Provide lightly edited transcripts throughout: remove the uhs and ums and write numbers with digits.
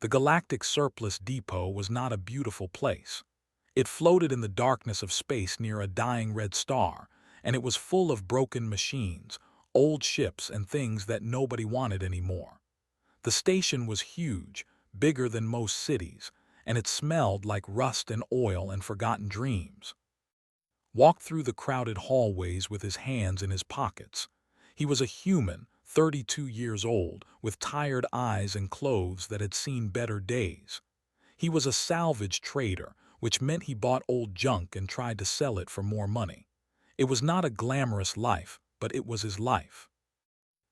The Galactic Surplus Depot was not a beautiful place. It floated in the darkness of space near a dying red star, and it was full of broken machines, old ships, and things that nobody wanted anymore. The station was huge, bigger than most cities, and it smelled like rust and oil and forgotten dreams. Walked through the crowded hallways with his hands in his pockets. He was a human, 32 years old, with tired eyes and clothes that had seen better days. He was a salvage trader, which meant he bought old junk and tried to sell it for more money. It was not a glamorous life, but it was his life.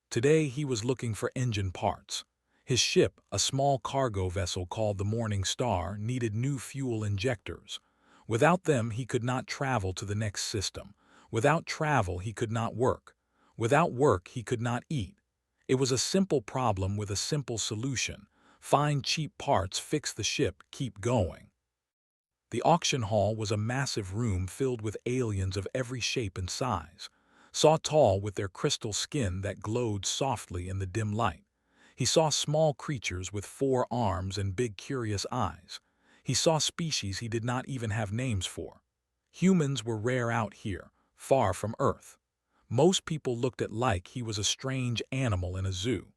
Today he was looking for engine parts. His ship, a small cargo vessel called the Morning Star, needed new fuel injectors. Without them he could not travel to the next system. Without travel he could not work. Without work he could not eat. It was a simple problem with a simple solution. Find cheap parts, fix the ship, keep going. The auction hall was a massive room filled with aliens of every shape and size. Saw tall with their crystal skin that glowed softly in the dim light. He saw small creatures with 4 arms and big curious eyes. He saw species he did not even have names for. Humans were rare out here, far from Earth. Most people looked at like he was a strange animal in a zoo.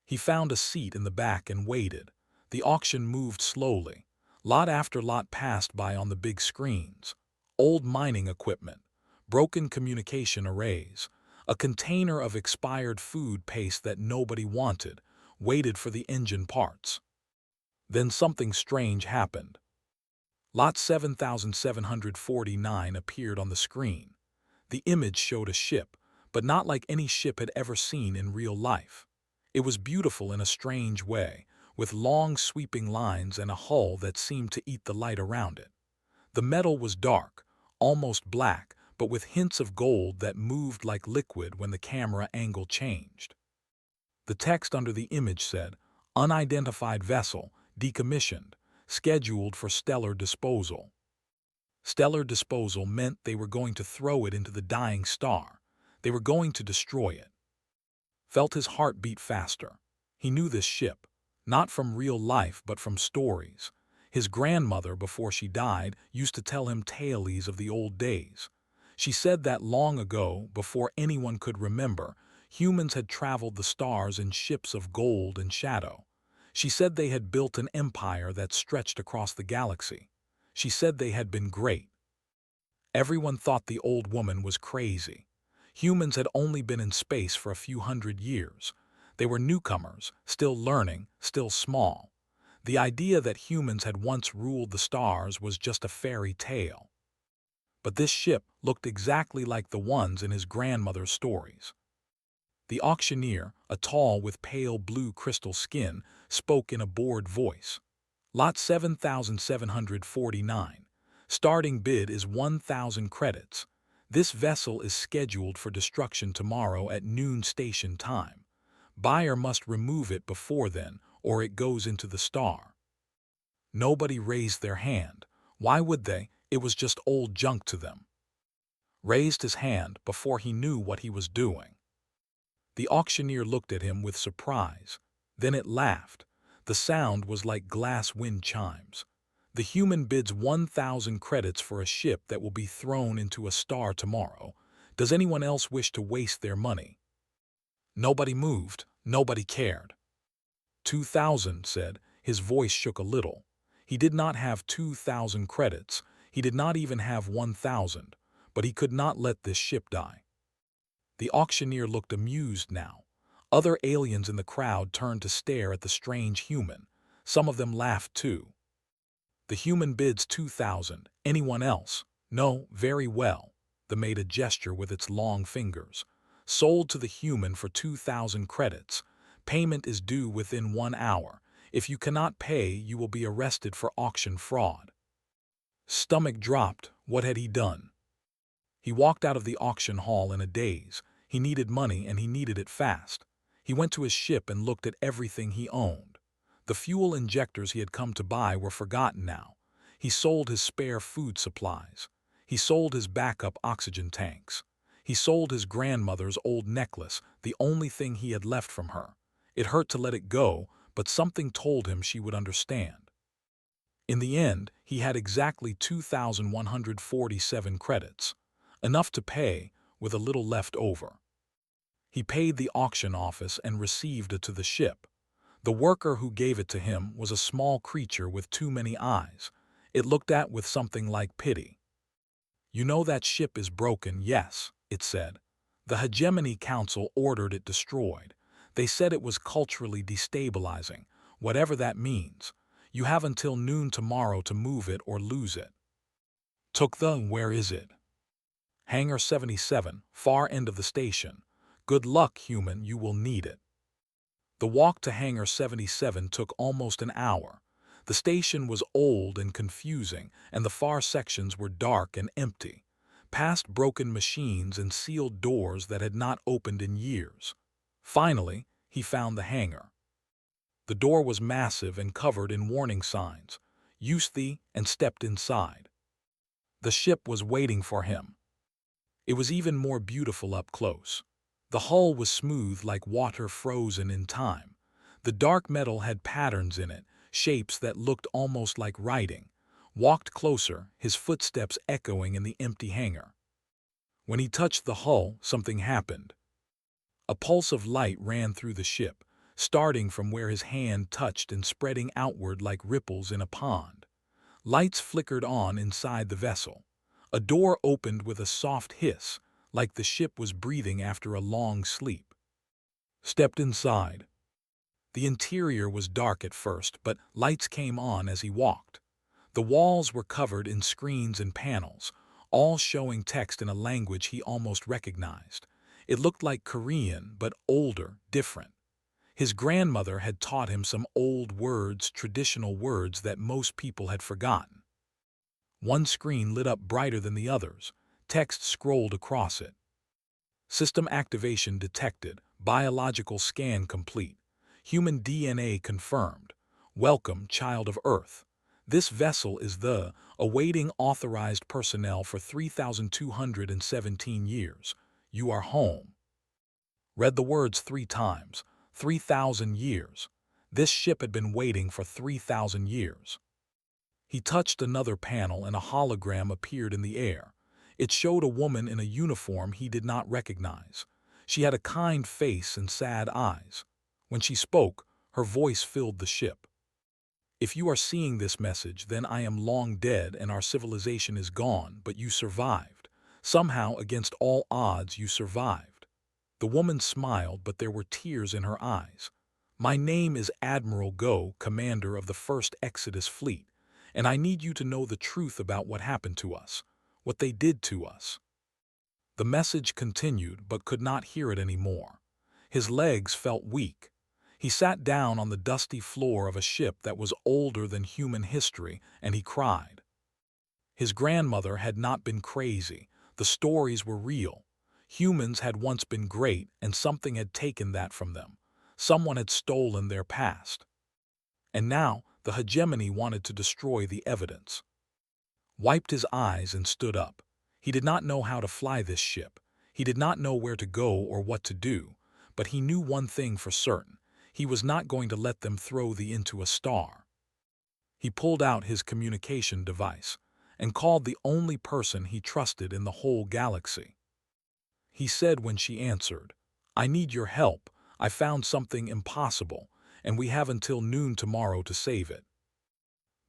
He found a seat in the back and waited. The auction moved slowly. Lot after lot passed by on the big screens. Old mining equipment, broken communication arrays, a container of expired food paste that nobody wanted, waited for the engine parts. Then something strange happened. Lot 7749 appeared on the screen. The image showed a ship, but not like any ship had ever seen in real life. It was beautiful in a strange way, with long sweeping lines and a hull that seemed to eat the light around it. The metal was dark, almost black, but with hints of gold that moved like liquid when the camera angle changed. The text under the image said, "Unidentified vessel, decommissioned, scheduled for stellar disposal." Stellar disposal meant they were going to throw it into the dying star. They were going to destroy it. Felt his heart beat faster. He knew this ship, not from real life but from stories. His grandmother, before she died, used to tell him tales of the old days. She said that long ago, before anyone could remember, humans had traveled the stars in ships of gold and shadow. She said they had built an empire that stretched across the galaxy. She said they had been great. Everyone thought the old woman was crazy. Humans had only been in space for a few hundred years. They were newcomers, still learning, still small. The idea that humans had once ruled the stars was just a fairy tale. But this ship looked exactly like the ones in his grandmother's stories. The auctioneer, a tall with pale blue crystal skin, spoke in a bored voice. Lot 7749. Starting bid is 1,000 credits. This vessel is scheduled for destruction tomorrow at noon station time. Buyer must remove it before then, or it goes into the star. Nobody raised their hand. Why would they? It was just old junk to them. Raised his hand before he knew what he was doing. The auctioneer looked at him with surprise. Then it laughed. The sound was like glass wind chimes. The human bids 1,000 credits for a ship that will be thrown into a star tomorrow. Does anyone else wish to waste their money? Nobody moved. Nobody cared. 2,000 said. His voice shook a little. He did not have 2,000 credits. He did not even have 1,000. But he could not let this ship die. The auctioneer looked amused now. Other aliens in the crowd turned to stare at the strange human. Some of them laughed too. The human bids 2,000. Anyone else? No, very well. The made a gesture with its long fingers. Sold to the human for 2,000 credits. Payment is due within 1 hour. If you cannot pay, you will be arrested for auction fraud. Stomach dropped. What had he done? He walked out of the auction hall in a daze. He needed money and he needed it fast. He went to his ship and looked at everything he owned. The fuel injectors he had come to buy were forgotten now. He sold his spare food supplies. He sold his backup oxygen tanks. He sold his grandmother's old necklace, the only thing he had left from her. It hurt to let it go, but something told him she would understand. In the end, he had exactly 2,147 credits, enough to pay, with a little left over. He paid the auction office and received it to the ship. The worker who gave it to him was a small creature with too many eyes. It looked at with something like pity. "You know that ship is broken, yes," it said. "The Hegemony Council ordered it destroyed. They said it was culturally destabilizing, whatever that means. You have until noon tomorrow to move it or lose it." Where is it? Hangar 77, far end of the station. Good luck, human, you will need it. The walk to Hangar 77 took almost an hour. The station was old and confusing, and the far sections were dark and empty, past broken machines and sealed doors that had not opened in years. Finally, he found the hangar. The door was massive and covered in warning signs. "Use thee," and stepped inside. The ship was waiting for him. It was even more beautiful up close. The hull was smooth like water frozen in time. The dark metal had patterns in it, shapes that looked almost like writing. Walked closer, his footsteps echoing in the empty hangar. When he touched the hull, something happened. A pulse of light ran through the ship, starting from where his hand touched and spreading outward like ripples in a pond. Lights flickered on inside the vessel. A door opened with a soft hiss, like the ship was breathing after a long sleep. Stepped inside. The interior was dark at first, but lights came on as he walked. The walls were covered in screens and panels, all showing text in a language he almost recognized. It looked like Korean, but older, different. His grandmother had taught him some old words, traditional words that most people had forgotten. One screen lit up brighter than the others. Text scrolled across it. "System activation detected. Biological scan complete. Human DNA confirmed. Welcome, child of Earth. This vessel is awaiting authorized personnel for 3,217 years. You are home." Read the words 3 times. 3,000 years. This ship had been waiting for 3,000 years. He touched another panel and a hologram appeared in the air. It showed a woman in a uniform he did not recognize. She had a kind face and sad eyes. When she spoke, her voice filled the ship. "If you are seeing this message, then I am long dead and our civilization is gone, but you survived. Somehow, against all odds, you survived." The woman smiled, but there were tears in her eyes. "My name is Admiral Go, commander of the 1st Exodus Fleet, and I need you to know the truth about what happened to us, what they did to us." The message continued, but could not hear it anymore. His legs felt weak. He sat down on the dusty floor of a ship that was older than human history, and he cried. His grandmother had not been crazy. The stories were real. Humans had once been great, and something had taken that from them. Someone had stolen their past. And now, the hegemony wanted to destroy the evidence. Wiped his eyes and stood up. He did not know how to fly this ship. He did not know where to go or what to do, but he knew one thing for certain. He was not going to let them throw thee into a star. He pulled out his communication device and called the only person he trusted in the whole galaxy. He said when she answered, "I need your help. I found something impossible, and we have until noon tomorrow to save it."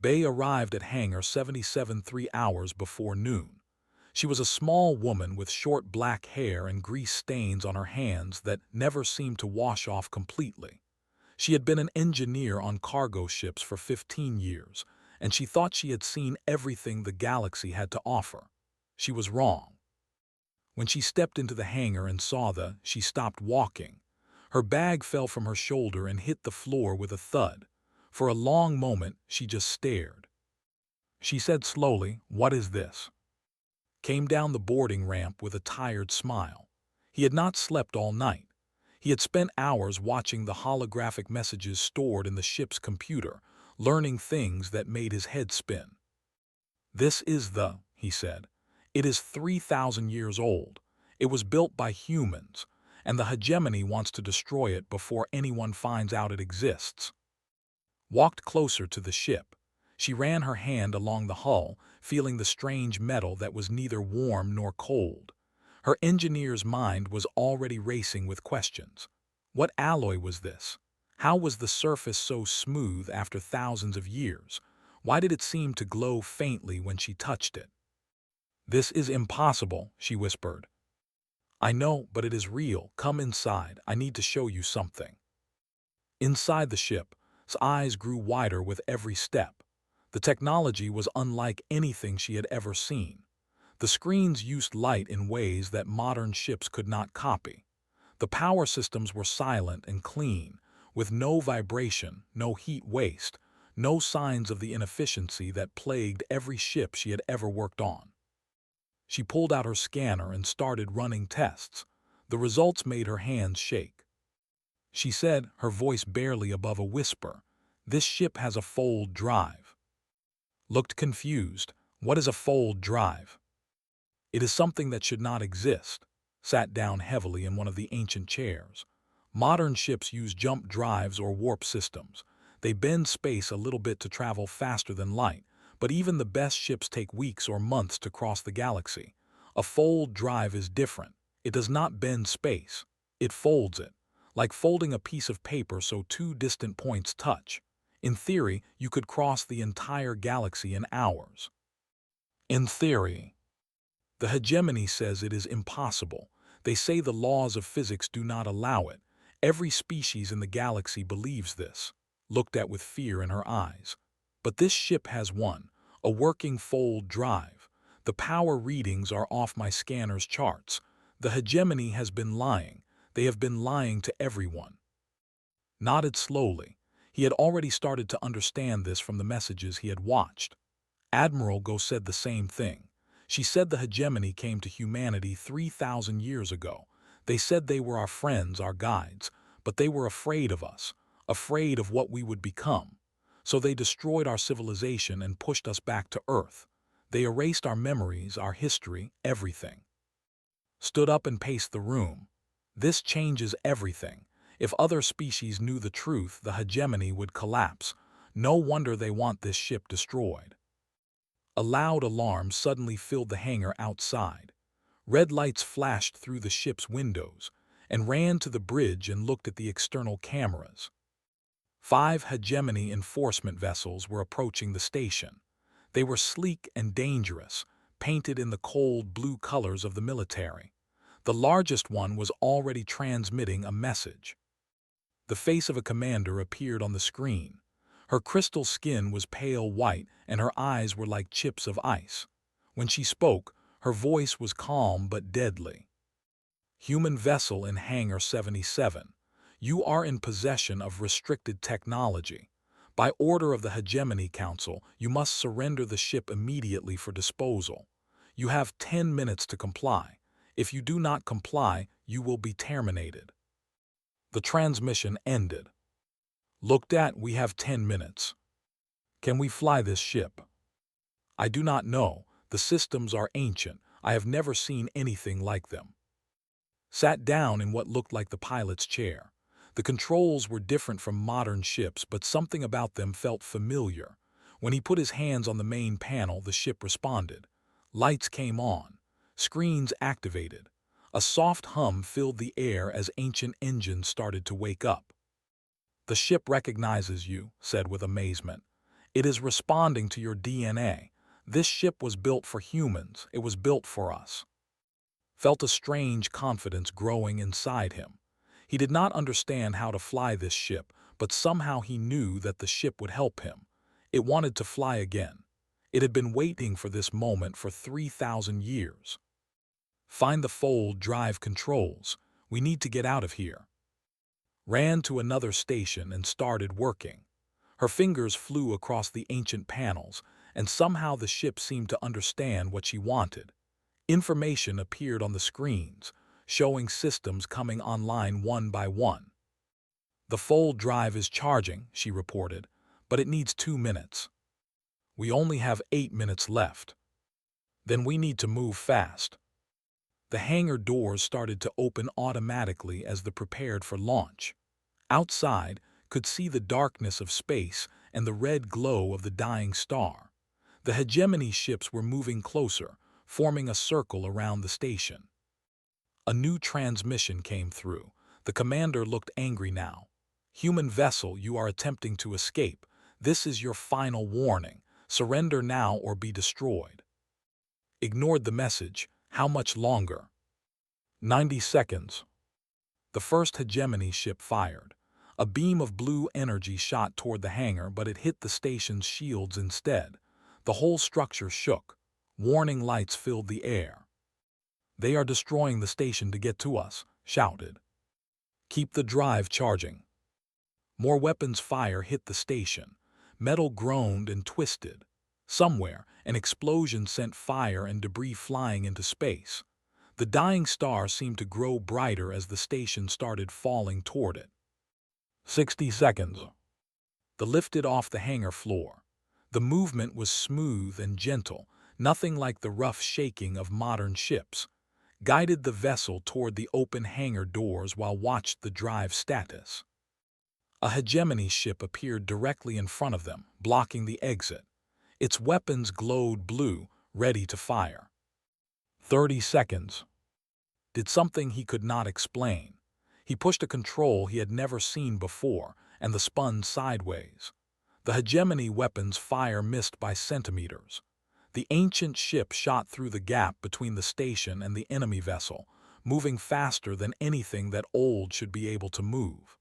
Bay arrived at Hangar 77 3 hours before noon. She was a small woman with short black hair and grease stains on her hands that never seemed to wash off completely. She had been an engineer on cargo ships for 15 years, and she thought she had seen everything the galaxy had to offer. She was wrong. When she stepped into the hangar and saw she stopped walking. Her bag fell from her shoulder and hit the floor with a thud. For a long moment, she just stared. She said slowly, "What is this?" Came down the boarding ramp with a tired smile. He had not slept all night. He had spent hours watching the holographic messages stored in the ship's computer, learning things that made his head spin. "This is he said. "It is 3,000 years old. It was built by humans, and the hegemony wants to destroy it before anyone finds out it exists." walked closer to the ship. She ran her hand along the hull, feeling the strange metal that was neither warm nor cold. Her engineer's mind was already racing with questions. What alloy was this? How was the surface so smooth after thousands of years? Why did it seem to glow faintly when she touched it? "This is impossible," she whispered. "I know, but it is real. Come inside. I need to show you something." Inside the ship's eyes grew wider with every step. The technology was unlike anything she had ever seen. The screens used light in ways that modern ships could not copy. The power systems were silent and clean, with no vibration, no heat waste, no signs of the inefficiency that plagued every ship she had ever worked on. She pulled out her scanner and started running tests. The results made her hands shake. She said, her voice barely above a whisper, "This ship has a fold drive." Looked confused. "What is a fold drive?" "It is something that should not exist." Sat down heavily in one of the ancient chairs. "Modern ships use jump drives or warp systems. They bend space a little bit to travel faster than light, but even the best ships take weeks or months to cross the galaxy. A fold drive is different. It does not bend space. It folds it, like folding a piece of paper so two distant points touch. In theory, you could cross the entire galaxy in hours." In theory. The hegemony says it is impossible. They say the laws of physics do not allow it. Every species in the galaxy believes this. Looked at with fear in her eyes. "But this ship has one, a working fold drive. The power readings are off my scanner's charts. The hegemony has been lying. They have been lying to everyone." Nodded slowly. He had already started to understand this from the messages he had watched. Admiral Go said the same thing. She said the hegemony came to humanity 3,000 years ago. They said they were our friends, our guides, but they were afraid of us, afraid of what we would become. So they destroyed our civilization and pushed us back to Earth. They erased our memories, our history, everything. Stood up and paced the room. "This changes everything. If other species knew the truth, the hegemony would collapse. No wonder they want this ship destroyed." A loud alarm suddenly filled the hangar outside. Red lights flashed through the ship's windows and ran to the bridge and looked at the external cameras. 5 hegemony enforcement vessels were approaching the station. They were sleek and dangerous, painted in the cold blue colors of the military. The largest one was already transmitting a message. The face of a commander appeared on the screen. Her crystal skin was pale white and her eyes were like chips of ice. When she spoke, her voice was calm but deadly. "Human vessel in Hangar 77. You are in possession of restricted technology. By order of the Hegemony Council, you must surrender the ship immediately for disposal. You have 10 minutes to comply. If you do not comply, you will be terminated." The transmission ended. Looked at, "We have 10 minutes. Can we fly this ship?" "I do not know. The systems are ancient. I have never seen anything like them." Sat down in what looked like the pilot's chair. The controls were different from modern ships, but something about them felt familiar. When he put his hands on the main panel, the ship responded. Lights came on. Screens activated. A soft hum filled the air as ancient engines started to wake up. "The ship recognizes you," said with amazement. "It is responding to your DNA. This ship was built for humans. It was built for us." Felt a strange confidence growing inside him. He did not understand how to fly this ship, but somehow he knew that the ship would help him. It wanted to fly again. It had been waiting for this moment for 3,000 years. "Find the fold drive controls. We need to get out of here." Ran to another station and started working. Her fingers flew across the ancient panels, and somehow the ship seemed to understand what she wanted. Information appeared on the screens, showing systems coming online one by one. "The fold drive is charging," she reported, "but it needs 2 minutes. We only have 8 minutes left. Then we need to move fast." The hangar doors started to open automatically as they prepared for launch. Outside, could see the darkness of space and the red glow of the dying star. The hegemony ships were moving closer, forming a circle around the station. A new transmission came through. The commander looked angry now. "Human vessel, you are attempting to escape. This is your final warning. Surrender now or be destroyed." Ignored the message. How much longer? 90 seconds. The first hegemony ship fired. A beam of blue energy shot toward the hangar, but it hit the station's shields instead. The whole structure shook. Warning lights filled the air. "They are destroying the station to get to us," shouted. "Keep the drive charging." More weapons fire hit the station. Metal groaned and twisted. Somewhere, an explosion sent fire and debris flying into space. The dying star seemed to grow brighter as the station started falling toward it. 60 seconds. The lifted off the hangar floor. The movement was smooth and gentle, nothing like the rough shaking of modern ships. Guided the vessel toward the open hangar doors while watched the drive status. A hegemony ship appeared directly in front of them, blocking the exit. Its weapons glowed blue, ready to fire. 30 seconds. Did something he could not explain. He pushed a control he had never seen before, and the spun sideways. The hegemony weapon's fire missed by centimeters. The ancient ship shot through the gap between the station and the enemy vessel, moving faster than anything that old should be able to move.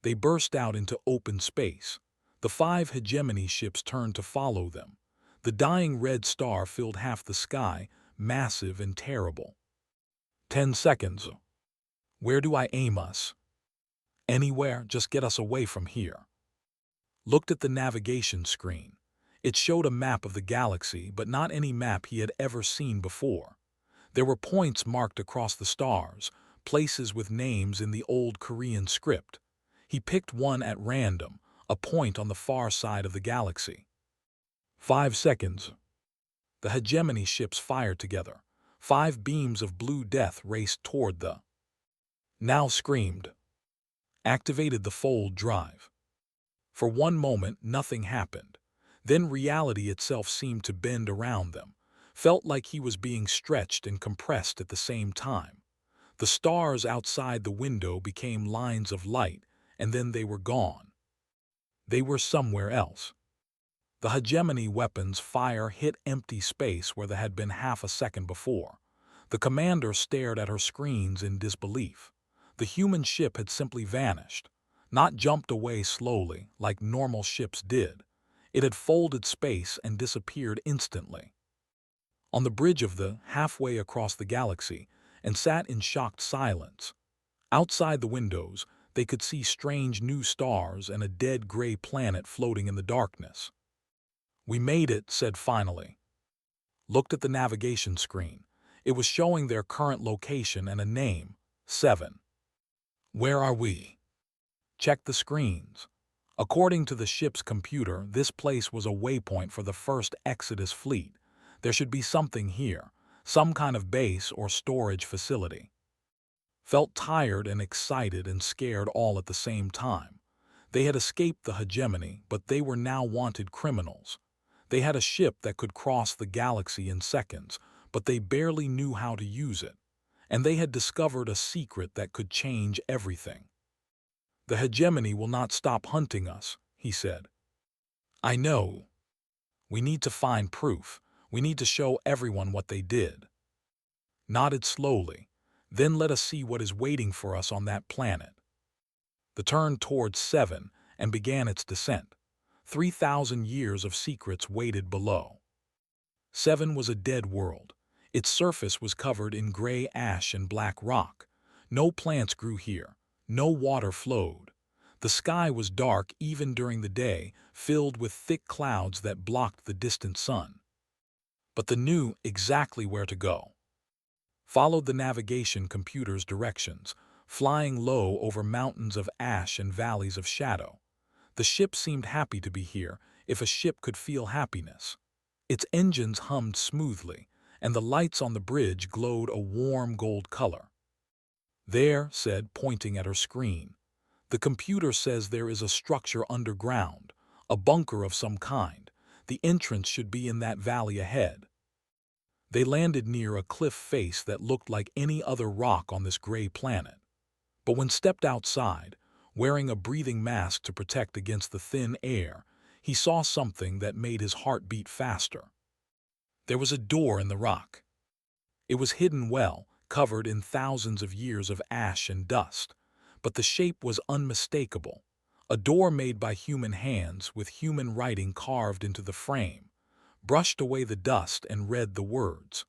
They burst out into open space. The 5 hegemony ships turned to follow them. The dying red star filled half the sky, massive and terrible. 10 seconds. Where do I aim us? Anywhere, just get us away from here. Looked at the navigation screen. It showed a map of the galaxy, but not any map he had ever seen before. There were points marked across the stars, places with names in the old Korean script. He picked one at random, a point on the far side of the galaxy. 5 seconds. The hegemony ships fired together. 5 beams of blue death raced toward the. Now screamed. Activated the fold drive. For one moment, nothing happened. Then reality itself seemed to bend around them. Felt like he was being stretched and compressed at the same time. The stars outside the window became lines of light, and then they were gone. They were somewhere else. The hegemony weapon's fire hit empty space where there had been half a second before. The commander stared at her screens in disbelief. The human ship had simply vanished, not jumped away slowly like normal ships did. It had folded space and disappeared instantly. On the bridge of the halfway across the galaxy, and sat in shocked silence. Outside the windows, they could see strange new stars and a dead gray planet floating in the darkness. "We made it," said finally. Looked at the navigation screen. It was showing their current location and a name, 7. "Where are we?" Checked the screens. According to the ship's computer, this place was a waypoint for the first Exodus fleet. There should be something here, some kind of base or storage facility. Felt tired and excited and scared all at the same time. They had escaped the hegemony, but they were now wanted criminals. They had a ship that could cross the galaxy in seconds, but they barely knew how to use it. And they had discovered a secret that could change everything. "The hegemony will not stop hunting us," he said. "I know. We need to find proof. We need to show everyone what they did." Nodded slowly. "Then let us see what is waiting for us on that planet." The turn towards 7 and began its descent. 3,000 years of secrets waited below. 7 was a dead world. Its surface was covered in gray ash and black rock. No plants grew here. No water flowed. The sky was dark even during the day, filled with thick clouds that blocked the distant sun. But they knew exactly where to go. Followed the navigation computer's directions, flying low over mountains of ash and valleys of shadow. The ship seemed happy to be here, if a ship could feel happiness. Its engines hummed smoothly, and the lights on the bridge glowed a warm gold color. "There," said, pointing at her screen. "The computer says there is a structure underground, A bunker of some kind. The entrance should be in that valley ahead. They landed near a cliff face that looked like any other rock on this gray planet. But when stepped outside, wearing a breathing mask to protect against the thin air, he saw something that made his heart beat faster. There was a door in the rock. It was hidden well, covered in thousands of years of ash and dust, but the shape was unmistakable. A door made by human hands with human writing carved into the frame, brushed away the dust and read the words.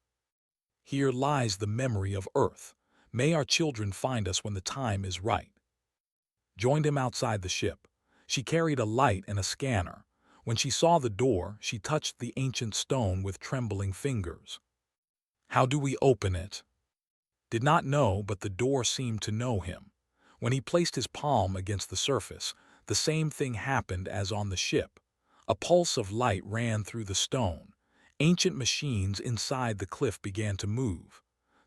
Here lies the memory of Earth. May our children find us when the time is right. Joined him outside the ship. She carried a light and a scanner. When she saw the door, she touched the ancient stone with trembling fingers. How do we open it? Did not know, but the door seemed to know him. When he placed his palm against the surface, the same thing happened as on the ship. A pulse of light ran through the stone. Ancient machines inside the cliff began to move.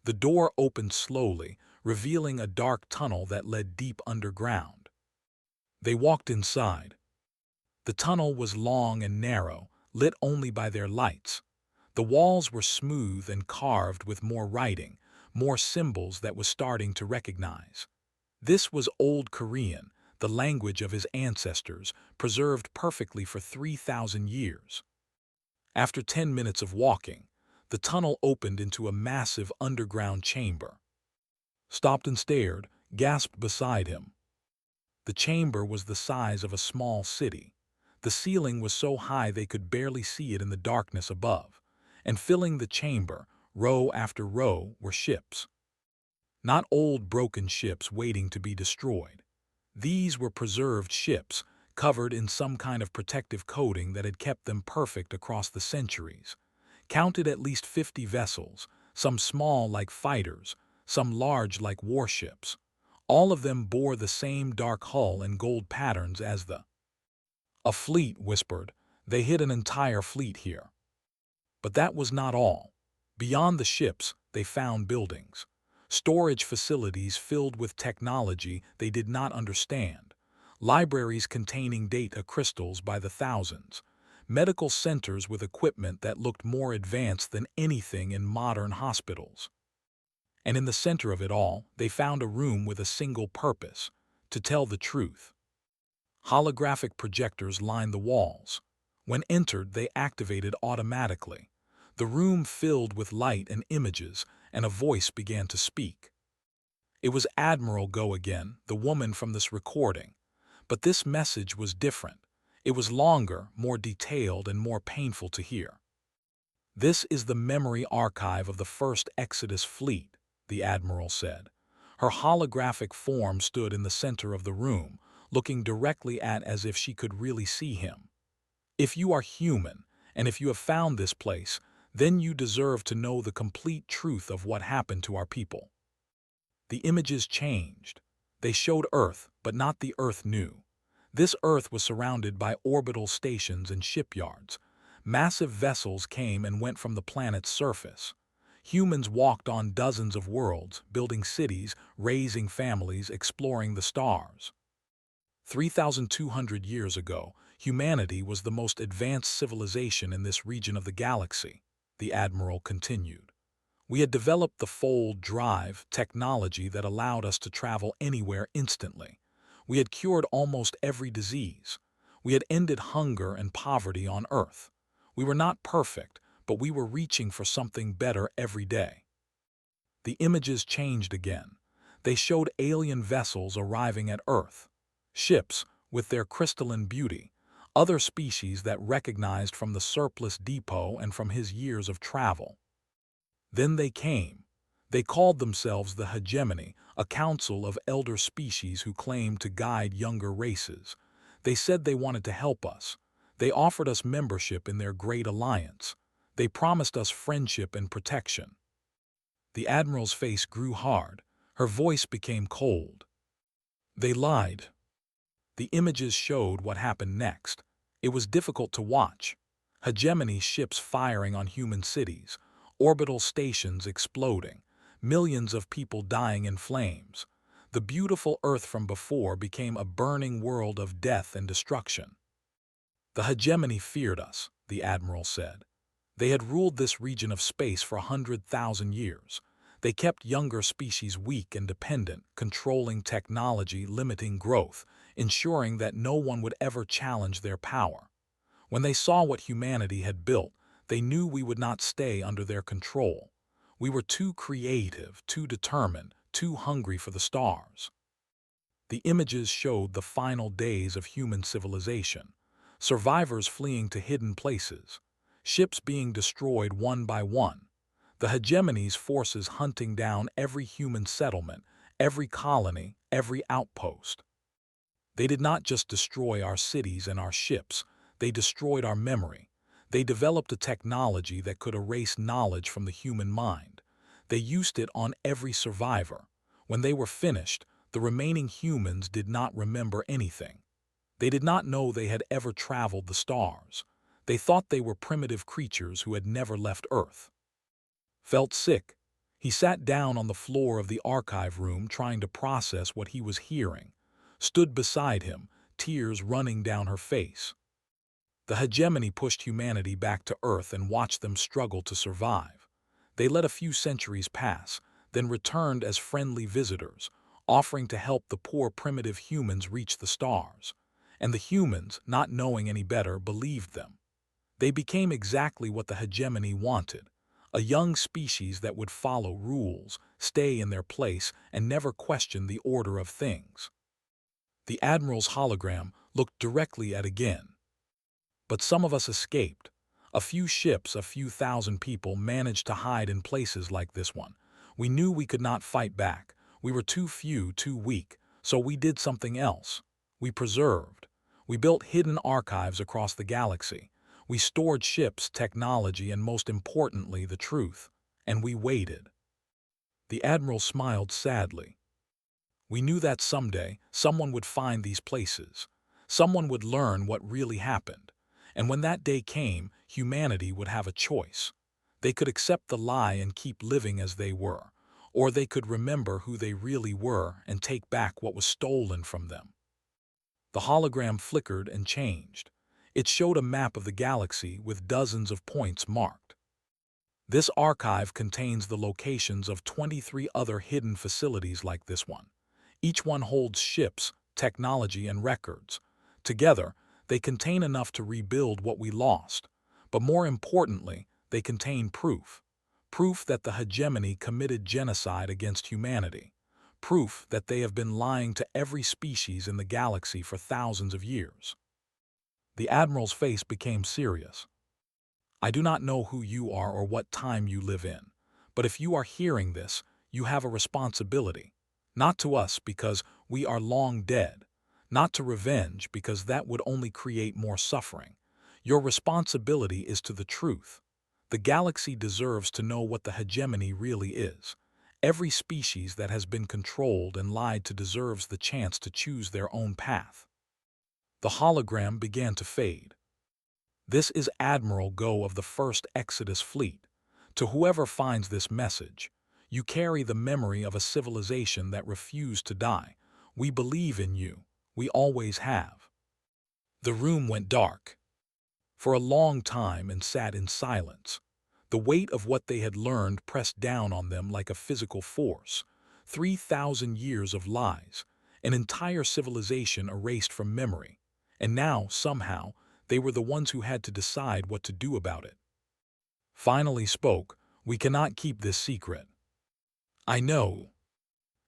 The door opened slowly, revealing a dark tunnel that led deep underground. They walked inside. The tunnel was long and narrow, lit only by their lights. The walls were smooth and carved with more writing, more symbols that was starting to recognize. This was Old Korean, the language of his ancestors, preserved perfectly for 3,000 years. After 10 minutes of walking, the tunnel opened into a massive underground chamber. Stopped and stared, gasped beside him. The chamber was the size of a small city. The ceiling was so high they could barely see it in the darkness above, and filling the chamber, row after row, were ships. Not old broken ships waiting to be destroyed. These were preserved ships, covered in some kind of protective coating that had kept them perfect across the centuries. Counted at least 50 vessels, some small like fighters, some large like warships. All of them bore the same dark hull and gold patterns as the A fleet whispered. They hid an entire fleet here. But that was not all. Beyond the ships, they found buildings. Storage facilities filled with technology they did not understand. Libraries containing data crystals by the thousands. Medical centers with equipment that looked more advanced than anything in modern hospitals. And in the center of it all, they found a room with a single purpose: to tell the truth. Holographic projectors lined the walls. When entered, they activated automatically. The room filled with light and images, and a voice began to speak. It was Admiral Go again, the woman from this recording. But this message was different. It was longer, more detailed, and more painful to hear. This is the memory archive of the first Exodus fleet, the Admiral said. Her holographic form stood in the center of the room, looking directly at as if she could really see him. If you are human, and if you have found this place, then you deserve to know the complete truth of what happened to our people. The images changed. They showed Earth, but not the Earth new. This Earth was surrounded by orbital stations and shipyards. Massive vessels came and went from the planet's surface. Humans walked on dozens of worlds, building cities, raising families, exploring the stars. 3,200 years ago, humanity was the most advanced civilization in this region of the galaxy, the Admiral continued. We had developed the fold drive technology that allowed us to travel anywhere instantly. We had cured almost every disease. We had ended hunger and poverty on Earth. We were not perfect, but we were reaching for something better every day. The images changed again. They showed alien vessels arriving at Earth. Ships, with their crystalline beauty. Other species that recognized from the surplus depot and from his years of travel. Then they came. They called themselves the Hegemony, a council of elder species who claimed to guide younger races. They said they wanted to help us. They offered us membership in their great alliance. They promised us friendship and protection. The Admiral's face grew hard. Her voice became cold. They lied. The images showed what happened next. It was difficult to watch. Hegemony ships firing on human cities, orbital stations exploding, millions of people dying in flames. The beautiful Earth from before became a burning world of death and destruction. The hegemony feared us, the admiral said. They had ruled this region of space for 100,000 years. They kept younger species weak and dependent, controlling technology, limiting growth, ensuring that no one would ever challenge their power. When they saw what humanity had built, they knew we would not stay under their control. We were too creative, too determined, too hungry for the stars. The images showed the final days of human civilization, survivors fleeing to hidden places, ships being destroyed one by one, the hegemony's forces hunting down every human settlement, every colony, every outpost. They did not just destroy our cities and our ships, they destroyed our memory. They developed a technology that could erase knowledge from the human mind. They used it on every survivor. When they were finished, the remaining humans did not remember anything. They did not know they had ever traveled the stars. They thought they were primitive creatures who had never left Earth. Felt sick. He sat down on the floor of the archive room trying to process what he was hearing. Stood beside him, tears running down her face. The hegemony pushed humanity back to Earth and watched them struggle to survive. They let a few centuries pass, then returned as friendly visitors, offering to help the poor primitive humans reach the stars. And the humans, not knowing any better, believed them. They became exactly what the hegemony wanted, a young species that would follow rules, stay in their place, and never question the order of things. The Admiral's hologram looked directly at again. But some of us escaped. A few ships, a few thousand people managed to hide in places like this one. We knew we could not fight back. We were too few, too weak, so we did something else. We preserved. We built hidden archives across the galaxy. We stored ships, technology, and most importantly, the truth. And we waited. The Admiral smiled sadly. We knew that someday someone would find these places. Someone would learn what really happened. And when that day came, humanity would have a choice. They could accept the lie and keep living as they were, or they could remember who they really were and take back what was stolen from them. The hologram flickered and changed. It showed a map of the galaxy with dozens of points marked. This archive contains the locations of 23 other hidden facilities like this one. Each one holds ships, technology, and records. Together, they contain enough to rebuild what we lost. But more importantly, they contain proof. Proof that the hegemony committed genocide against humanity. Proof that they have been lying to every species in the galaxy for thousands of years. The Admiral's face became serious. I do not know who you are or what time you live in, but if you are hearing this, you have a responsibility. Not to us because we are long dead, not to revenge because that would only create more suffering. Your responsibility is to the truth. The galaxy deserves to know what the hegemony really is. Every species that has been controlled and lied to deserves the chance to choose their own path. The hologram began to fade. This is Admiral Go of the First Exodus Fleet. To whoever finds this message, you carry the memory of a civilization that refused to die. We believe in you. We always have. The room went dark. For a long time and sat in silence. The weight of what they had learned pressed down on them like a physical force. 3,000 years of lies, an entire civilization erased from memory. And now, somehow, they were the ones who had to decide what to do about it. Finally spoke, we cannot keep this secret. I know.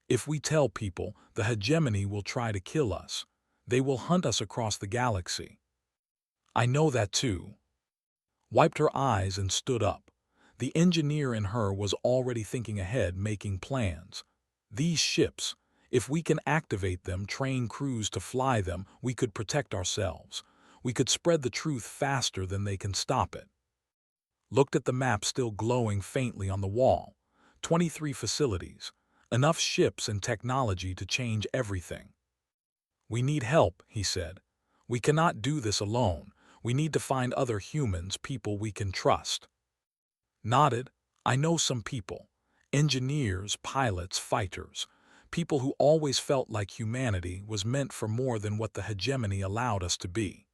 If we tell people, the hegemony will try to kill us. They will hunt us across the galaxy. I know that too. Wiped her eyes and stood up. The engineer in her was already thinking ahead, making plans. These ships, if we can activate them, train crews to fly them, we could protect ourselves. We could spread the truth faster than they can stop it. Looked at the map still glowing faintly on the wall. 23 facilities. Enough ships and technology to change everything. We need help, he said. We cannot do this alone. We need to find other humans, people we can trust. Nodded. I know some people. Engineers, pilots, fighters. People who always felt like humanity was meant for more than what the hegemony allowed us to be.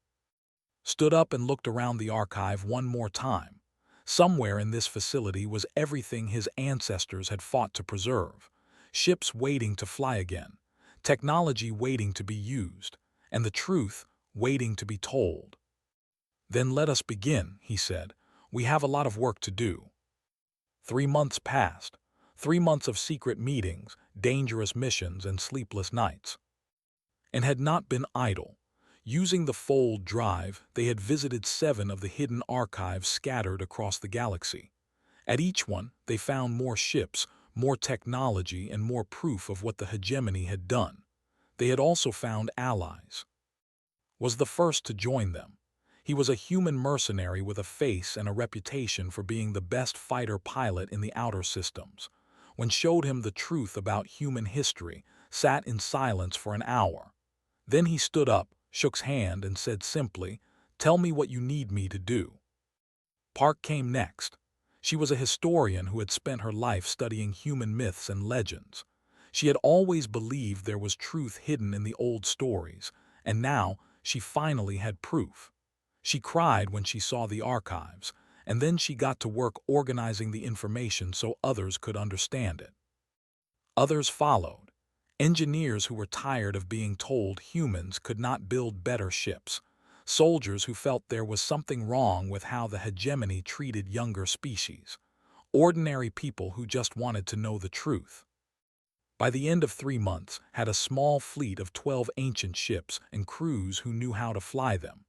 stood up and looked around the archive one more time. Somewhere in this facility was everything his ancestors had fought to preserve. Ships waiting to fly again, technology waiting to be used, and the truth waiting to be told. "Then let us begin," he said. "We have a lot of work to do." 3 months passed. 3 months of secret meetings, dangerous missions, and sleepless nights. And had not been idle. Using the Fold drive, they had visited 7 of the hidden archives scattered across the galaxy. At each one, they found more ships, more technology, and more proof of what the hegemony had done. They had also found allies. Was the first to join them. He was a human mercenary with a face and a reputation for being the best fighter pilot in the outer systems. When showed him the truth about human history, sat in silence for an hour. Then he stood up, shook hand, and said simply, "Tell me what you need me to do." Park came next. She was a historian who had spent her life studying human myths and legends. She had always believed there was truth hidden in the old stories, and now she finally had proof. She cried when she saw the archives, and then she got to work organizing the information so others could understand it. Others followed. Engineers who were tired of being told humans could not build better ships. Soldiers who felt there was something wrong with how the hegemony treated younger species. Ordinary people who just wanted to know the truth. By the end of 3 months, had a small fleet of 12 ancient ships and crews who knew how to fly them.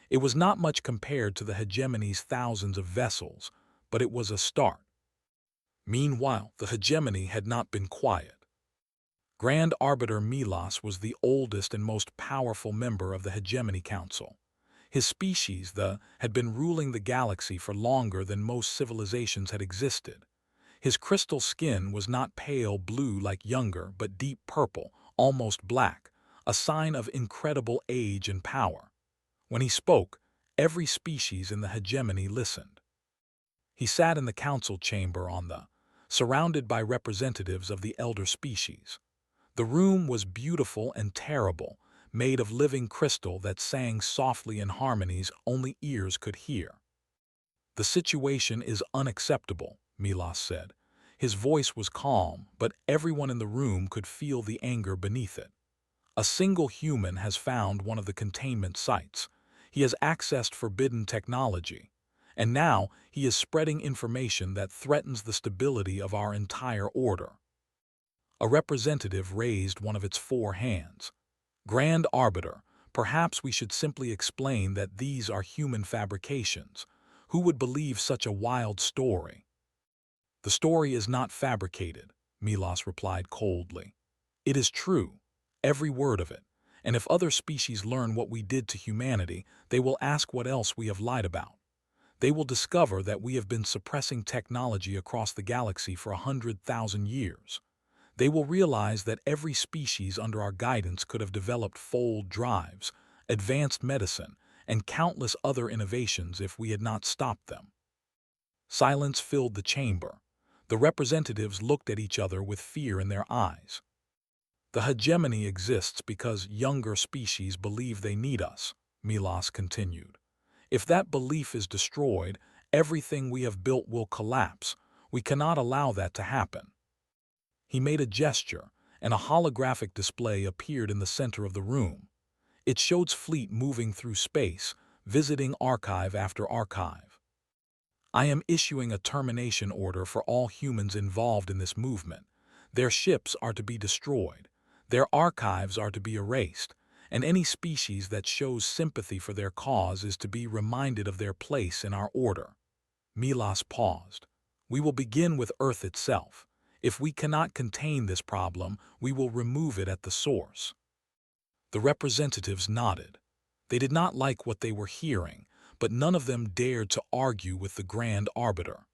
It was not much compared to the hegemony's thousands of vessels, but it was a start. Meanwhile, the hegemony had not been quiet. Grand Arbiter Milos was the oldest and most powerful member of the Hegemony Council. His species, had been ruling the galaxy for longer than most civilizations had existed. His crystal skin was not pale blue like younger, but deep purple, almost black, a sign of incredible age and power. When he spoke, every species in the hegemony listened. He sat in the council chamber surrounded by representatives of the elder species. The room was beautiful and terrible, made of living crystal that sang softly in harmonies only ears could hear. "The situation is unacceptable," Milos said. His voice was calm, but everyone in the room could feel the anger beneath it. "A single human has found one of the containment sites. He has accessed forbidden technology, and now he is spreading information that threatens the stability of our entire order." A representative raised one of its 4 hands. "Grand Arbiter, perhaps we should simply explain that these are human fabrications. Who would believe such a wild story?" "The story is not fabricated," Milos replied coldly. "It is true, every word of it, and if other species learn what we did to humanity, they will ask what else we have lied about. They will discover that we have been suppressing technology across the galaxy for 100,000 years. They will realize that every species under our guidance could have developed Fold drives, advanced medicine, and countless other innovations if we had not stopped them." Silence filled the chamber. The representatives looked at each other with fear in their eyes. "The hegemony exists because younger species believe they need us," Milos continued. "If that belief is destroyed, everything we have built will collapse. We cannot allow that to happen." He made a gesture, and a holographic display appeared in the center of the room. It showed fleet moving through space, visiting archive after archive. "I am issuing a termination order for all humans involved in this movement. Their ships are to be destroyed. Their archives are to be erased, and any species that shows sympathy for their cause is to be reminded of their place in our order." Milos paused. "We will begin with Earth itself. If we cannot contain this problem, we will remove it at the source." The representatives nodded. They did not like what they were hearing, but none of them dared to argue with the Grand Arbiter.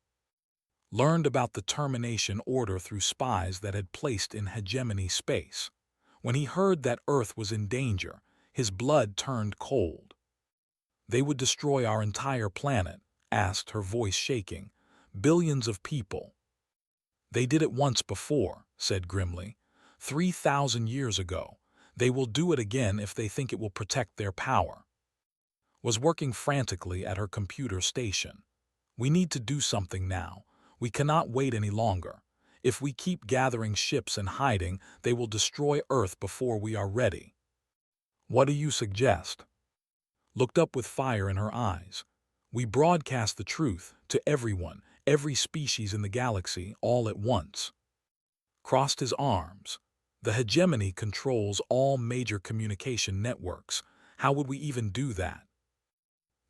Learned about the termination order through spies that had placed in hegemony space. When he heard that Earth was in danger, his blood turned cold. "They would destroy our entire planet?" asked, her voice shaking. "Billions of people." "They did it once before," said grimly. 3,000 years ago. They will do it again if they think it will protect their power." was working frantically at her computer station. We need to do something now. We cannot wait any longer. If we keep gathering ships and hiding, they will destroy Earth before we are ready. What do you suggest? Looked up with fire in her eyes. We broadcast the truth to everyone, every species in the galaxy, all at once. Crossed his arms. The hegemony controls all major communication networks. How would we even do that?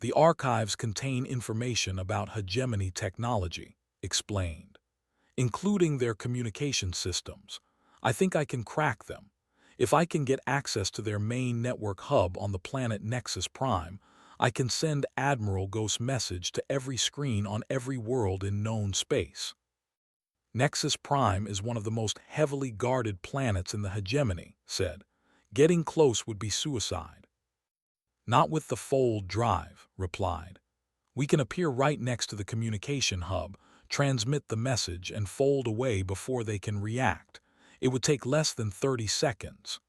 The archives contain information about hegemony technology, explained, including their communication systems. I think I can crack them. If I can get access to their main network hub on the planet Nexus Prime, I can send Admiral Ghost's message to every screen on every world in known space. Nexus Prime is one of the most heavily guarded planets in the hegemony, said. Getting close would be suicide. Not with the fold drive, replied. We can appear right next to the communication hub, transmit the message, and fold away before they can react. It would take less than 30 seconds.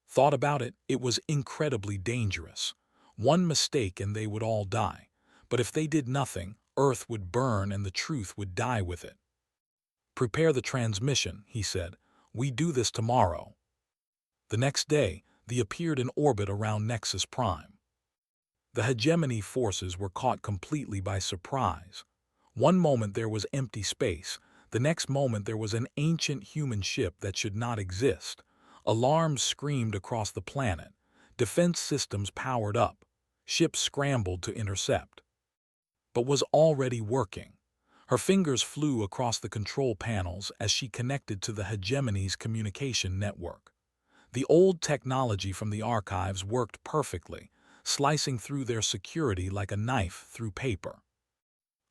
Thought about it, it was incredibly dangerous. One mistake and they would all die. But if they did nothing, Earth would burn and the truth would die with it. Prepare the transmission, he said. We do this tomorrow. The next day, they appeared in orbit around Nexus Prime. The hegemony forces were caught completely by surprise. One moment there was empty space, the next moment there was an ancient human ship that should not exist. Alarms screamed across the planet. Defense systems powered up. Ships scrambled to intercept. But was already working. Her fingers flew across the control panels as she connected to the hegemony's communication network. The old technology from the archives worked perfectly, slicing through their security like a knife through paper.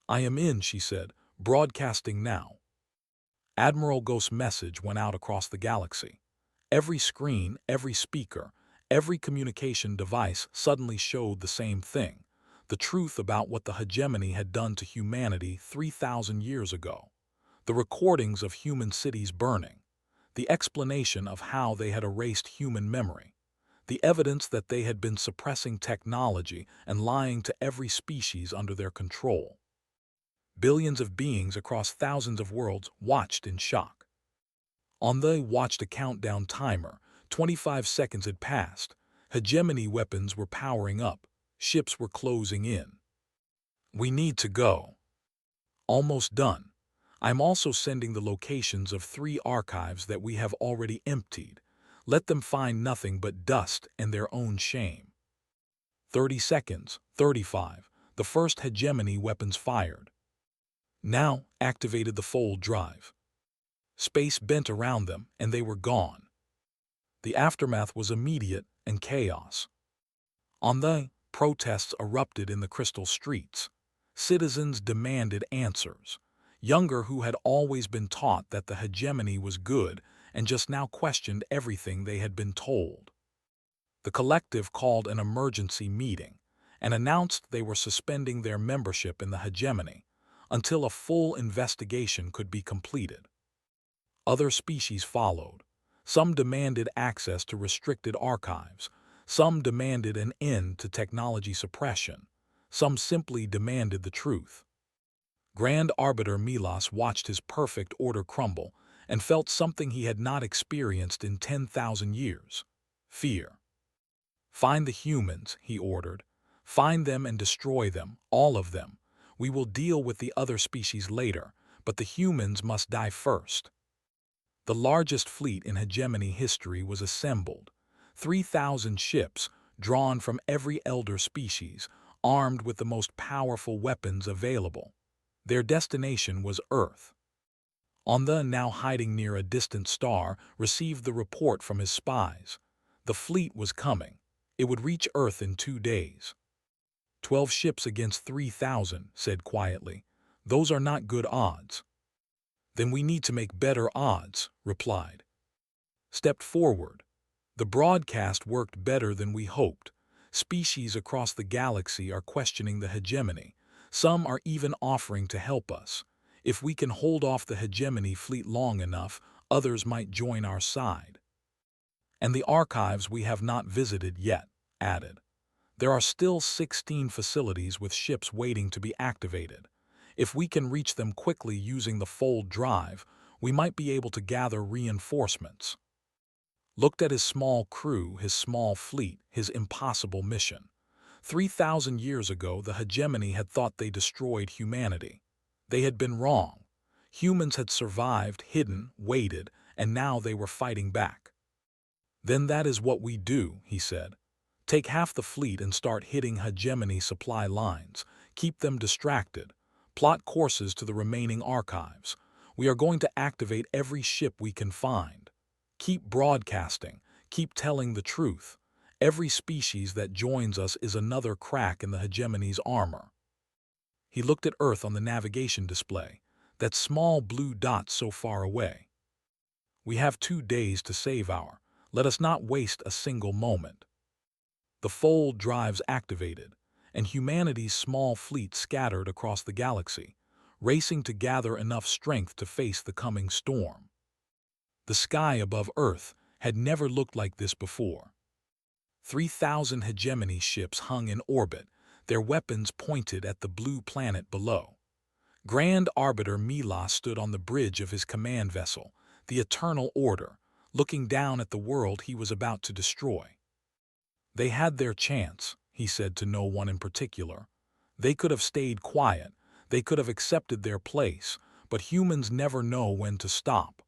I am in, she said, broadcasting now. Admiral Ghost's message went out across the galaxy. Every screen, every speaker, every communication device suddenly showed the same thing, the truth about what the hegemony had done to humanity 3,000 years ago. The recordings of human cities burning, the explanation of how they had erased human memory, the evidence that they had been suppressing technology and lying to every species under their control. Billions of beings across thousands of worlds watched in shock. They watched a countdown timer. 25 seconds had passed. Hegemony weapons were powering up. Ships were closing in. We need to go. Almost done. I'm also sending the locations of 3 archives that we have already emptied. Let them find nothing but dust and their own shame. 30 seconds, 35. The first hegemony weapons fired. Now activated the fold drive. Space bent around them, and they were gone. The aftermath was immediate and chaos. Protests erupted in the crystal streets. Citizens demanded answers. Younger who had always been taught that the hegemony was good and just now questioned everything they had been told. The collective called an emergency meeting and announced they were suspending their membership in the hegemony until a full investigation could be completed. Other species followed. Some demanded access to restricted archives. Some demanded an end to technology suppression. Some simply demanded the truth. Grand Arbiter Milos watched his perfect order crumble and felt something he had not experienced in 10,000 years. Fear. Find the humans, he ordered. Find them and destroy them, all of them. We will deal with the other species later, but the humans must die first. The largest fleet in hegemony history was assembled. 3,000 ships, drawn from every elder species, armed with the most powerful weapons available. Their destination was Earth. Now hiding near a distant star, received the report from his spies. The fleet was coming. It would reach Earth in 2 days. 12 ships against 3,000, said quietly. Those are not good odds. Then we need to make better odds, replied. Stepped forward. The broadcast worked better than we hoped. Species across the galaxy are questioning the hegemony. Some are even offering to help us. If we can hold off the hegemony fleet long enough, others might join our side. And the archives we have not visited yet, added. There are still 16 facilities with ships waiting to be activated. If we can reach them quickly using the fold drive, we might be able to gather reinforcements. Looked at his small crew, his small fleet, his impossible mission. 3,000 years ago, the hegemony had thought they destroyed humanity. They had been wrong. Humans had survived, hidden, waited, and now they were fighting back. Then that is what we do, he said. Take half the fleet and start hitting hegemony supply lines. Keep them distracted. Plot courses to the remaining archives. We are going to activate every ship we can find. Keep broadcasting. Keep telling the truth. Every species that joins us is another crack in the hegemony's armor. He looked at Earth on the navigation display, that small blue dot so far away. We have 2 days to save our. Let us not waste a single moment. The fold drives activated, and humanity's small fleet scattered across the galaxy, racing to gather enough strength to face the coming storm. The sky above Earth had never looked like this before. 3,000 hegemony ships hung in orbit, their weapons pointed at the blue planet below. Grand Arbiter Milos stood on the bridge of his command vessel, the Eternal Order, looking down at the world he was about to destroy. They had their chance, he said to no one in particular. They could have stayed quiet, they could have accepted their place, but humans never know when to stop.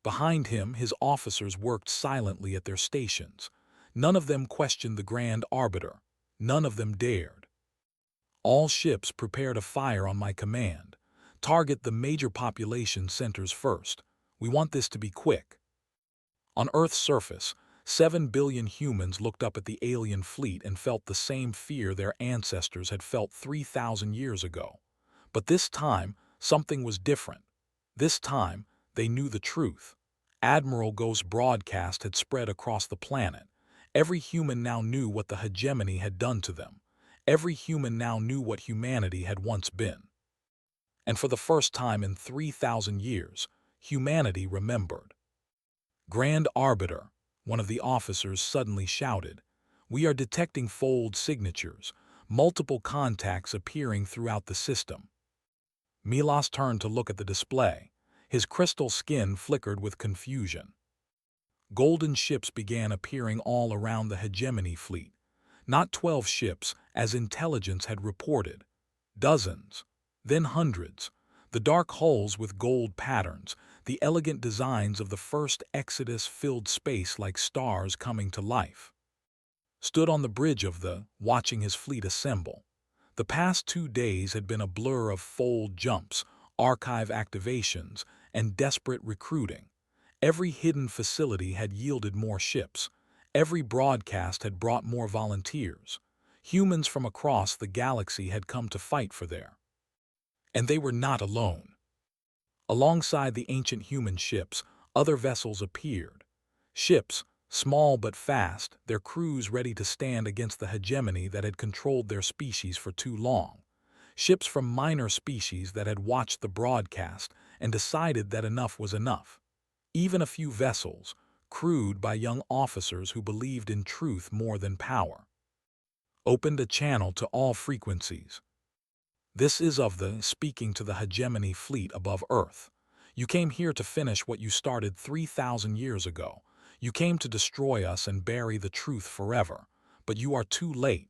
Behind him, his officers worked silently at their stations. None of them questioned the Grand Arbiter. None of them dared. All ships prepare to fire on my command. Target the major population centers first. We want this to be quick. On Earth's surface, 7 billion humans looked up at the alien fleet and felt the same fear their ancestors had felt 3,000 years ago. But this time, something was different. This time, they knew the truth. Admiral Ghost's broadcast had spread across the planet. Every human now knew what the hegemony had done to them. Every human now knew what humanity had once been. And for the first time in 3,000 years, humanity remembered. Grand Arbiter, one of the officers suddenly shouted, "We are detecting fold signatures, multiple contacts appearing throughout the system." Milos turned to look at the display. His crystal skin flickered with confusion. Golden ships began appearing all around the hegemony fleet. Not 12 ships, as intelligence had reported. Dozens, then hundreds. The dark hulls with gold patterns, the elegant designs of the first Exodus filled space like stars coming to life. Stood on the bridge of watching his fleet assemble. The past 2 days had been a blur of fold jumps, archive activations, and desperate recruiting. Every hidden facility had yielded more ships. Every broadcast had brought more volunteers. Humans from across the galaxy had come to fight for their. And they were not alone. Alongside the ancient human ships, other vessels appeared. Ships, small but fast, their crews ready to stand against the hegemony that had controlled their species for too long. Ships from minor species that had watched the broadcast and decided that enough was enough. Even a few vessels, crewed by young officers who believed in truth more than power. Opened a channel to all frequencies. This is of speaking to the hegemony fleet above Earth. You came here to finish what you started 3,000 years ago. You came to destroy us and bury the truth forever. But you are too late.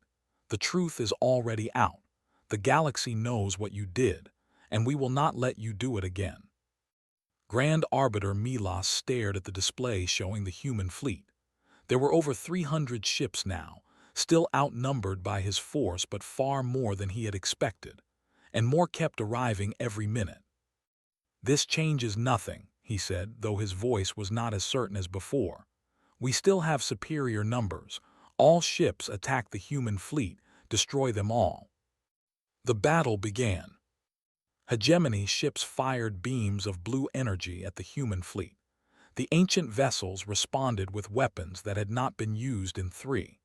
The truth is already out. The galaxy knows what you did, and we will not let you do it again. Grand Arbiter Milos stared at the display showing the human fleet. There were over 300 ships now, still outnumbered by his force but far more than he had expected, and more kept arriving every minute. "This changes nothing," he said, though his voice was not as certain as before. "We still have superior numbers. All ships attack the human fleet, destroy them all." The battle began. Hegemony ships fired beams of blue energy at the human fleet. The ancient vessels responded with weapons that had not been used in 3.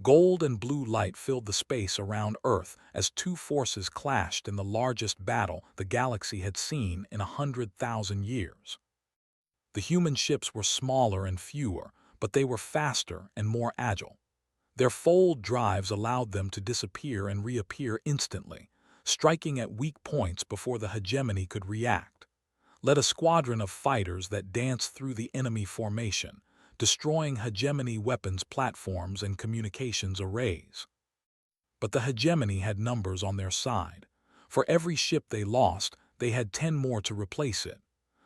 Gold and blue light filled the space around Earth as 2 forces clashed in the largest battle the galaxy had seen in 100,000 years. The human ships were smaller and fewer, but they were faster and more agile. Their fold drives allowed them to disappear and reappear instantly, striking at weak points before the hegemony could react. Led a squadron of fighters that danced through the enemy formation, destroying hegemony weapons platforms and communications arrays. But the hegemony had numbers on their side. For every ship they lost, they had 10 more to replace it.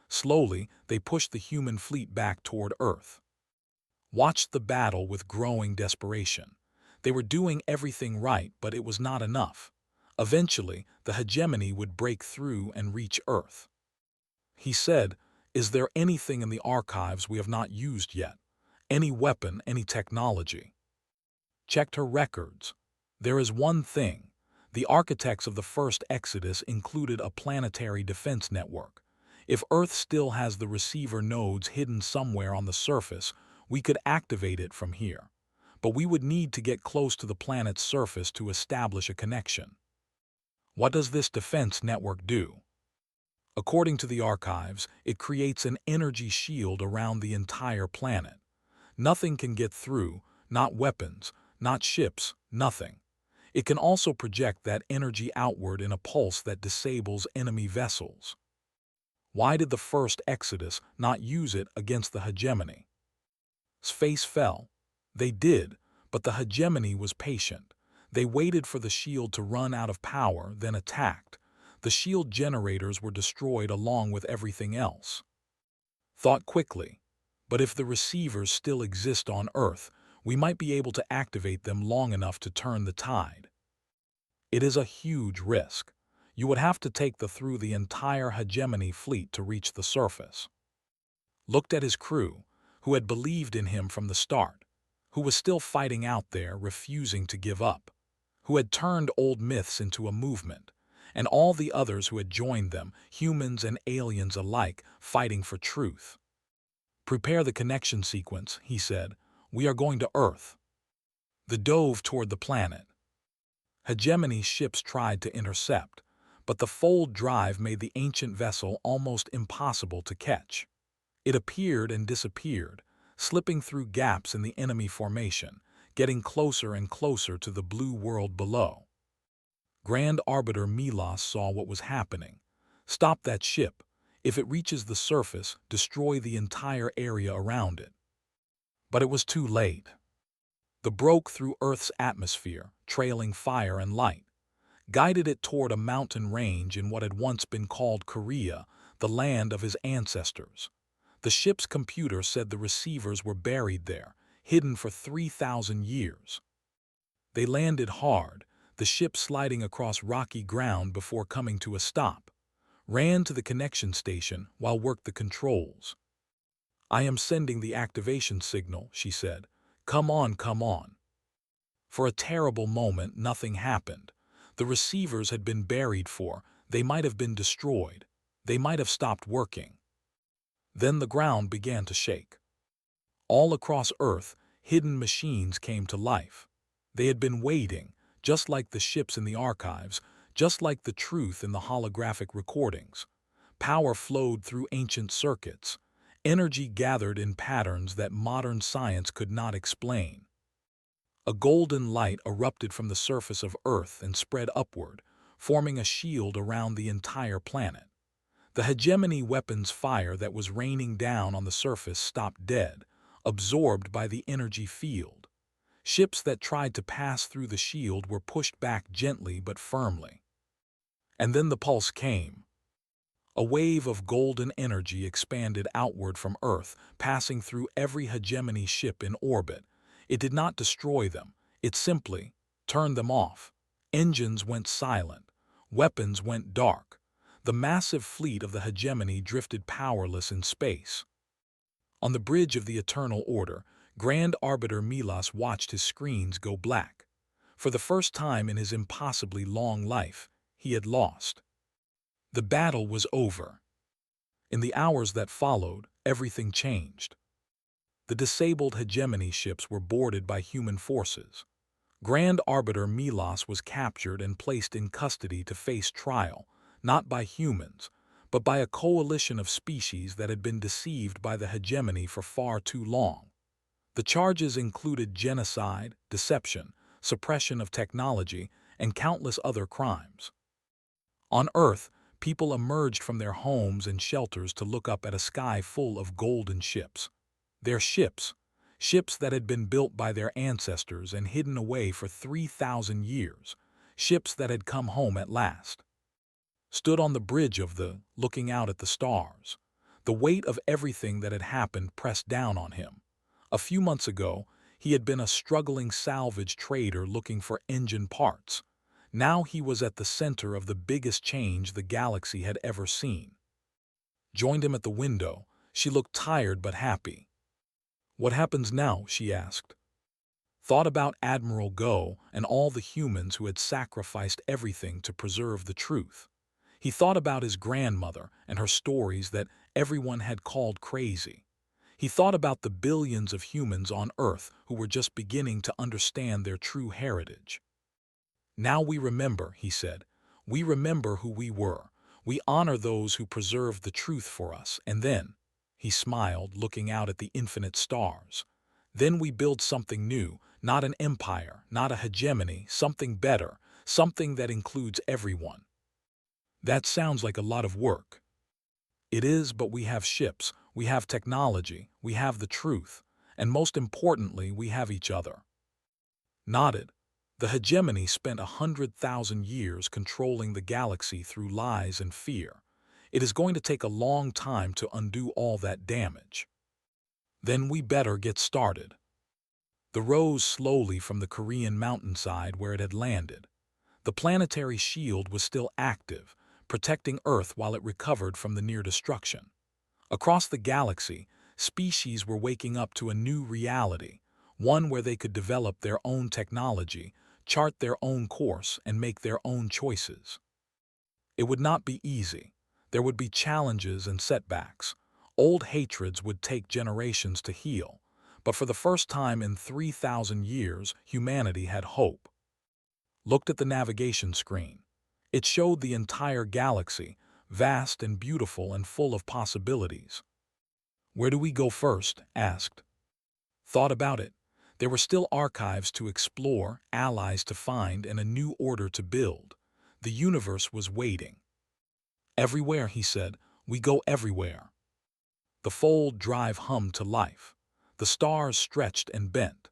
Slowly, they pushed the human fleet back toward Earth. Watched the battle with growing desperation. They were doing everything right, but it was not enough. Eventually, the hegemony would break through and reach Earth. He said, "Is there anything in the archives we have not used yet? Any weapon, any technology?" Checked her records. There is one thing. The architects of the first Exodus included a planetary defense network. If Earth still has the receiver nodes hidden somewhere on the surface, we could activate it from here. But we would need to get close to the planet's surface to establish a connection. What does this defense network do? According to the archives, it creates an energy shield around the entire planet. Nothing can get through, not weapons, not ships, nothing. It can also project that energy outward in a pulse that disables enemy vessels. Why did the first Exodus not use it against the hegemony? Face fell. They did, but the hegemony was patient. They waited for the shield to run out of power, then attacked. The shield generators were destroyed along with everything else. Thought quickly. But if the receivers still exist on Earth, we might be able to activate them long enough to turn the tide. It is a huge risk. You would have to take through the entire hegemony fleet to reach the surface. Looked at his crew, who had believed in him from the start, who was still fighting out there, refusing to give up, who had turned old myths into a movement, and all the others who had joined them, humans and aliens alike, fighting for truth. "Prepare the connection sequence," he said. "We are going to Earth." They dove toward the planet. Hegemony ships tried to intercept, but the fold drive made the ancient vessel almost impossible to catch. It appeared and disappeared, slipping through gaps in the enemy formation, getting closer and closer to the blue world below. Grand Arbiter Milos saw what was happening. "Stop that ship. If it reaches the surface, destroy the entire area around it." But it was too late. They broke through Earth's atmosphere, trailing fire and light, guided it toward a mountain range in what had once been called Korea, the land of his ancestors. The ship's computer said the receivers were buried there, hidden for 3,000 years. They landed hard, the ship sliding across rocky ground before coming to a stop. Ran to the connection station while worked the controls. "I am sending the activation signal," she said. "Come on, come on." For a terrible moment, nothing happened. The receivers had been buried they might have been destroyed. They might have stopped working. Then the ground began to shake. All across Earth, hidden machines came to life. They had been waiting, just like the ships in the archives, just like the truth in the holographic recordings. Power flowed through ancient circuits. Energy gathered in patterns that modern science could not explain. A golden light erupted from the surface of Earth and spread upward, forming a shield around the entire planet. The hegemony weapons fire that was raining down on the surface stopped dead, absorbed by the energy field. Ships that tried to pass through the shield were pushed back gently but firmly. And then the pulse came. A wave of golden energy expanded outward from Earth, passing through every hegemony ship in orbit. It did not destroy them. It simply turned them off. Engines went silent. Weapons went dark. The massive fleet of the hegemony drifted powerless in space. On the bridge of the Eternal Order, Grand Arbiter Milos watched his screens go black. For the first time in his impossibly long life, he had lost. The battle was over. In the hours that followed, everything changed. The disabled hegemony ships were boarded by human forces. Grand Arbiter Milos was captured and placed in custody to face trial, not by humans, but by a coalition of species that had been deceived by the hegemony for far too long. The charges included genocide, deception, suppression of technology, and countless other crimes. On Earth, people emerged from their homes and shelters to look up at a sky full of golden ships. Their ships, ships that had been built by their ancestors and hidden away for 3,000 years, ships that had come home at last, stood on the bridge of looking out at the stars. The weight of everything that had happened pressed down on him. A few months ago, he had been a struggling salvage trader looking for engine parts. Now he was at the center of the biggest change the galaxy had ever seen. Joined him at the window. She looked tired but happy. "What happens now?" she asked. Thought about Admiral Go and all the humans who had sacrificed everything to preserve the truth. He thought about his grandmother and her stories that everyone had called crazy. He thought about the billions of humans on Earth who were just beginning to understand their true heritage. "Now we remember," he said. "We remember who we were. We honor those who preserved the truth for us, and then," he smiled, looking out at the infinite stars, "then we build something new, not an empire, not a hegemony, something better, something that includes everyone." That sounds like a lot of work. It is, but we have ships, we have technology, we have the truth, and most importantly, we have each other. Nodded. The hegemony spent 100,000 years controlling the galaxy through lies and fear. It is going to take a long time to undo all that damage. Then we better get started. The rose slowly from the Korean mountainside where it had landed. The planetary shield was still active, protecting Earth while it recovered from the near destruction. Across the galaxy, species were waking up to a new reality, one where they could develop their own technology, chart their own course, and make their own choices. It would not be easy. There would be challenges and setbacks. Old hatreds would take generations to heal, but for the first time in 3,000 years, humanity had hope. Looked at the navigation screen. It showed the entire galaxy, vast and beautiful and full of possibilities. "Where do we go first?" asked. Thought about it. There were still archives to explore, allies to find, and a new order to build. The universe was waiting. "Everywhere," he said. "We go everywhere." The fold drive hummed to life. The stars stretched and bent.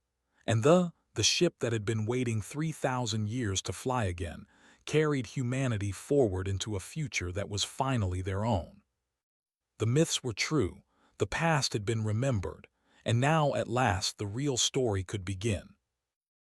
And the ship that had been waiting 3,000 years to fly again carried humanity forward into a future that was finally their own. The myths were true. The past had been remembered. And now, at last, the real story could begin.